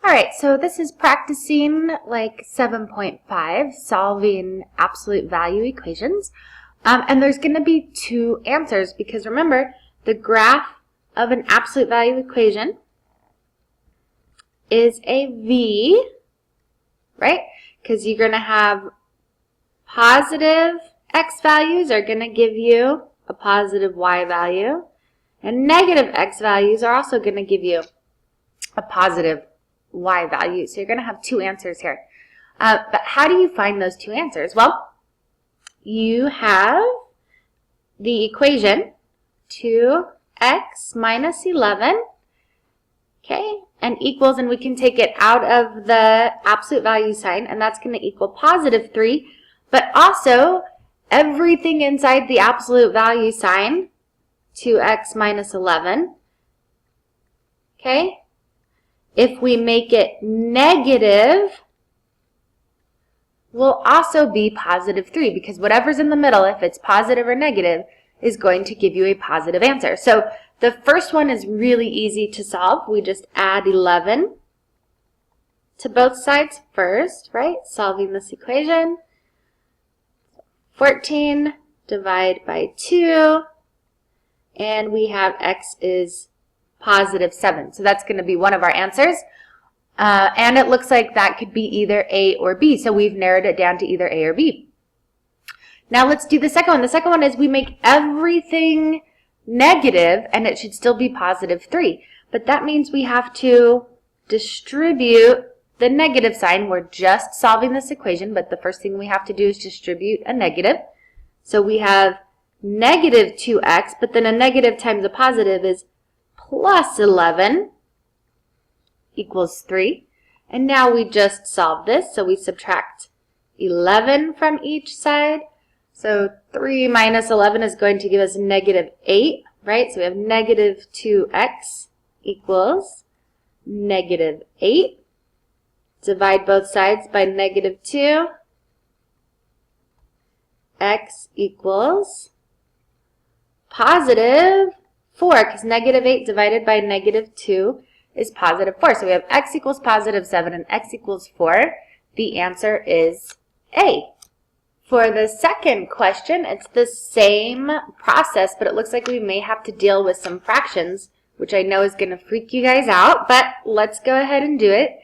All right, so this is practicing like 7.5, solving absolute value equations. And there's going to be two answers because remember, the graph of an absolute value equation is a V, right? Because you're going to have positive x values are going to give you a positive y value, and negative x values are also going to give you a positive y value. So you're going to have two answers here. But how do you find those two answers? Well, you have the equation 2x minus 11, okay, and equals, and we can take it out of the absolute value sign, and that's going to equal positive 3. But also, everything inside the absolute value sign, 2x minus 11, okay, if we make it negative, will also be positive 3 because whatever's in the middle, if it's positive or negative, is going to give you a positive answer. So the first one is really easy to solve. We just add 11 to both sides first, right? Solving this equation. 14 divide by 2, and we have x is positive 7. So that's going to be one of our answers. And it looks like that could be either A or B. So we've narrowed it down to either A or B. Now let's do the second one. The second one is we make everything negative, and it should still be positive 3. But that means we have to distribute the negative sign. We're just solving this equation, but the first thing we have to do is distribute a negative. So we have negative 2x, but then a negative times a positive is plus 11 equals 3. And now we just solve this, so we subtract 11 from each side. So 3 minus 11 is going to give us negative 8, right? So we have negative 2x equals negative 8. Divide both sides by negative 2. X equals positive 4, because negative 8 divided by negative 2 is positive 4. So we have x equals positive 7 and x equals 4. The answer is A. For the second question, it's the same process, but it looks like we may have to deal with some fractions, which I know is going to freak you guys out, but let's go ahead and do it.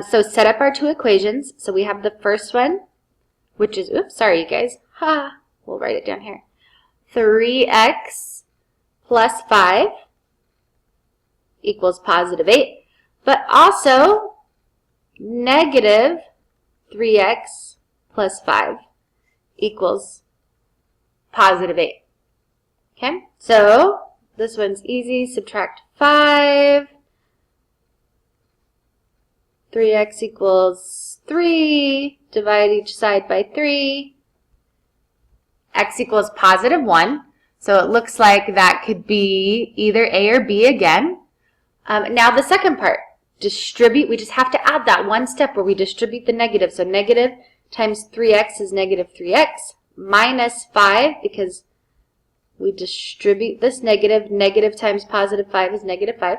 So set up our two equations. So we have the first one, which is, oops, sorry you guys. We'll write it down here. 3x plus 5 equals positive 8. But also, negative 3x plus 5 equals positive 8. Okay, so this one's easy. Subtract 5. 3x equals 3. Divide each side by 3. X equals positive 1. So it looks like that could be either A or B again. Now the second part, distribute. We just have to add that one step where we distribute the negative. So negative times 3x is negative 3x minus 5 because we distribute this negative. Negative times positive 5 is negative 5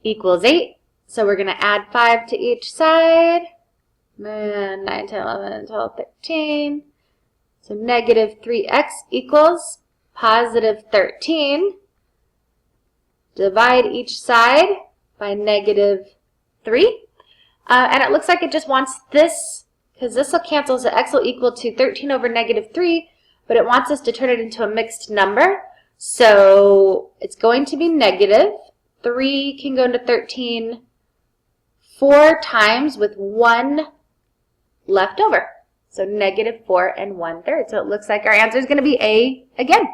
equals 8. So we're going to add 5 to each side. 9, 10, 11, 12, 13. So negative 3x equals positive 13. Divide each side by negative 3. And it looks like it just wants this, because this will cancel, so x will equal to 13 over negative 3, but it wants us to turn it into a mixed number. So it's going to be negative. 3 can go into 13 4 times with 1 left over. So negative 4 1/3. So it looks like our answer is going to be A again.